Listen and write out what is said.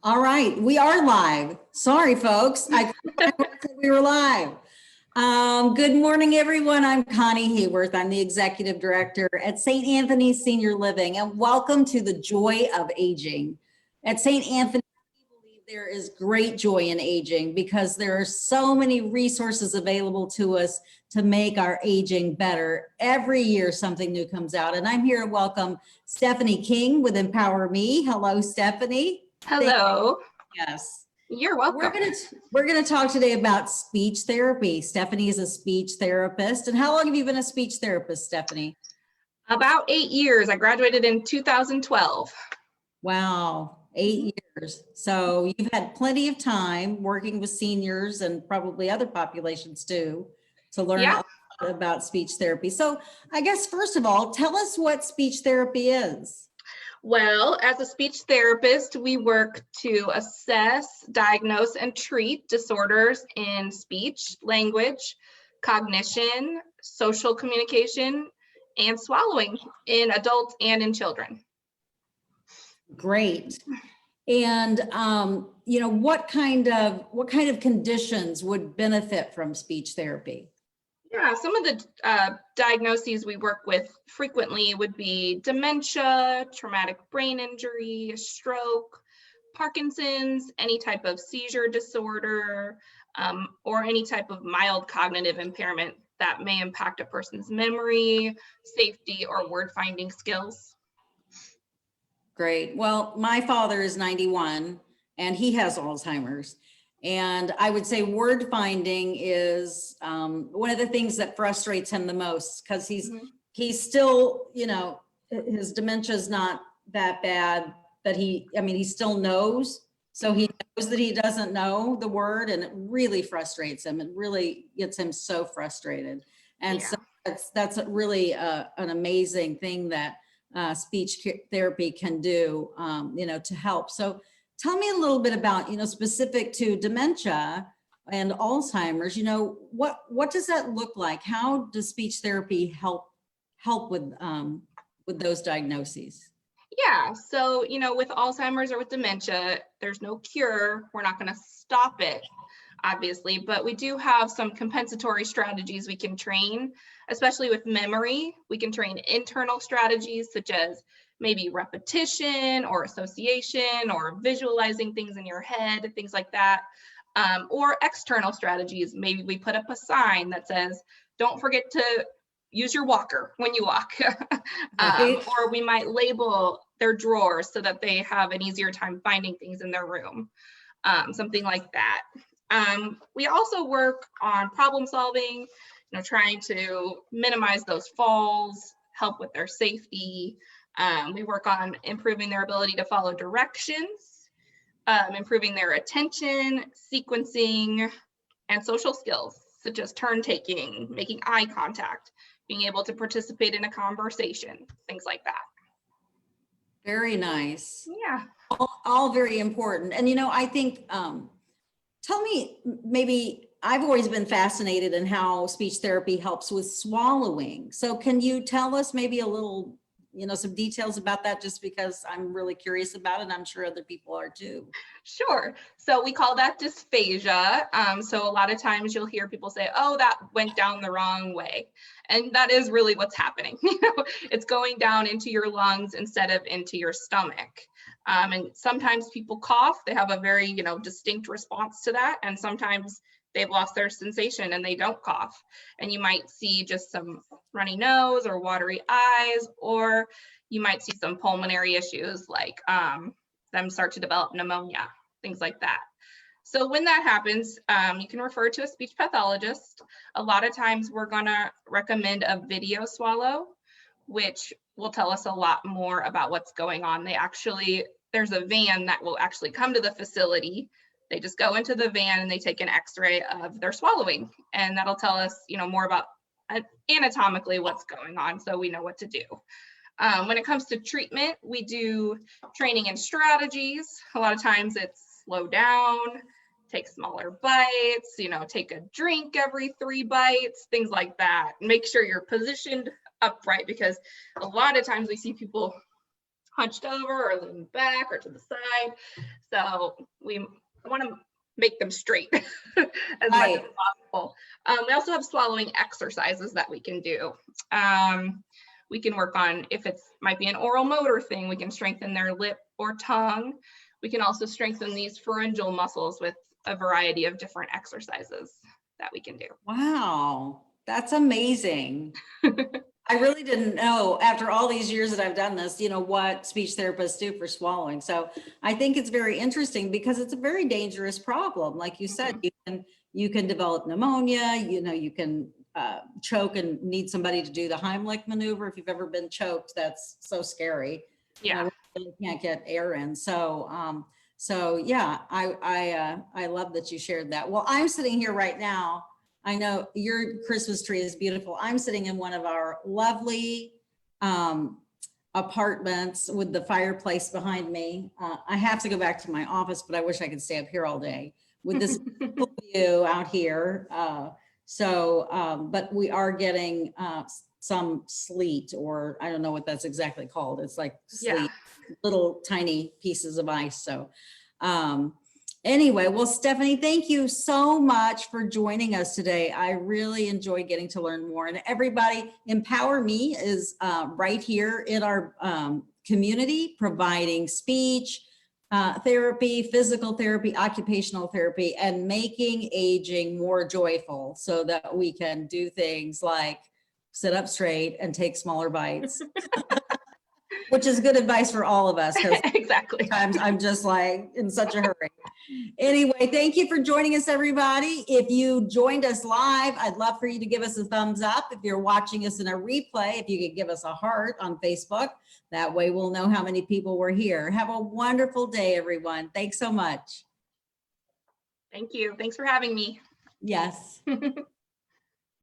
All right, we are live. Sorry, folks. I said we were live. Good morning, everyone. I'm Connie Hayworth. I'm the Executive Director at St. Anthony's Senior Living, and welcome to the Joy of Aging. At St. Anthony, we believe there is great joy in aging because there are so many resources available to us to make our aging better. Every year, something new comes out, and I'm here to welcome Stephanie King with EmpowerMe. Hello, Stephanie. Hello. Yes. You're welcome. We're gonna talk today about speech therapy. Stephanie is a speech therapist. And how long have you been a speech therapist, Stephanie? About 8 years. I graduated in 2012. Wow, 8 years. So you've had plenty of time working with seniors and probably other populations too, to learn a lot about speech therapy. So I guess, first of all, tell us what speech therapy is. Well, as a speech therapist, we work to assess, diagnose, and treat disorders in speech, language, cognition, social communication, and swallowing in adults and in children. Great. And what kind of conditions would benefit from speech therapy? Yeah, some of the diagnoses we work with frequently would be dementia, traumatic brain injury, stroke, Parkinson's, any type of seizure disorder, or any type of mild cognitive impairment that may impact a person's memory, safety, or word finding skills. Great. Well, my father is 91 and he has Alzheimer's. And I would say word finding is one of the things that frustrates him the most, because he's still, his dementia is not that bad, but he still knows. So he knows that he doesn't know the word, and it really frustrates him. It really gets him so frustrated. And so that's really an amazing thing that speech therapy can do, to help. So tell me a little bit about, specific to dementia and Alzheimer's, what does that look like? How does speech therapy help with those diagnoses? Yeah, so, with Alzheimer's or with dementia, there's no cure. We're not going to stop it, obviously, but we do have some compensatory strategies we can train, especially with memory. We can train internal strategies such as maybe repetition or association or visualizing things in your head, things like that. Or external strategies. Maybe we put up a sign that says, don't forget to use your walker when you walk. Or we might label their drawers so that they have an easier time finding things in their room, something like that. We also work on problem solving, trying to minimize those falls, help with their safety. We work on improving their ability to follow directions, improving their attention, sequencing, and social skills, such as turn taking, making eye contact, being able to participate in a conversation, things like that. Very nice. Yeah. All very important. And, I think, tell me, maybe I've always been fascinated in how speech therapy helps with swallowing. So can you tell us maybe a little, some details about that, just because I'm really curious about it. And I'm sure other people are too. Sure. So we call that dysphagia. So a lot of times you'll hear people say, oh, that went down the wrong way. And that is really what's happening. It's going down into your lungs instead of into your stomach. And sometimes people cough. They have a very, distinct response to that. And sometimes they've lost their sensation and they don't cough. And you might see just some runny nose or watery eyes, or you might see some pulmonary issues like them start to develop pneumonia, things like that. So when that happens, you can refer to a speech pathologist. A lot of times we're gonna recommend a video swallow, which will tell us a lot more about what's going on. There's a van that will actually come to the facility. They just go into the van and they take an x-ray of their swallowing, and that'll tell us, more about anatomically what's going on, so we know what to do. When it comes to treatment, we do training and strategies. A lot of times it's slow down, take smaller bites, take a drink every 3 bites, things like that. Make sure you're positioned upright, because a lot of times we see people hunched over or leaning back or to the side. So we want to make them straight as much as possible. We also have swallowing exercises that we can do. We can work on, if it's might be an oral motor thing, we can strengthen their lip or tongue. We can also strengthen these pharyngeal muscles with a variety of different exercises that we can do. Wow, that's amazing. I really didn't know, after all these years that I've done this, you know, what speech therapists do for swallowing. So I think it's very interesting because it's a very dangerous problem. Like you said, you can develop pneumonia, you know, you can choke and need somebody to do the Heimlich maneuver. If you've ever been choked, that's so scary. Yeah. You can't get air in. So, so yeah, I love that you shared that. Well, I'm sitting here right now. I know your Christmas tree is beautiful. I'm sitting in one of our lovely apartments with the fireplace behind me. I have to go back to my office, but I wish I could stay up here all day with this view out here. But we are getting some sleet, or I don't know what that's exactly called. It's like sleet, little tiny pieces of ice. So anyway, well, Stephanie, thank you so much for joining us today. I really enjoyed getting to learn more. And everybody, EmpowerMe is right here in our community, providing speech therapy, physical therapy, occupational therapy, and making aging more joyful so that we can do things like sit up straight and take smaller bites. Which is good advice for all of us, because exactly. sometimes I'm just like in such a hurry. Anyway, thank you for joining us, everybody. If you joined us live, I'd love for you to give us a thumbs up. If you're watching us in a replay, if you could give us a heart on Facebook, that way we'll know how many people were here. Have a wonderful day, everyone. Thanks so much. Thank you. Thanks for having me. Yes.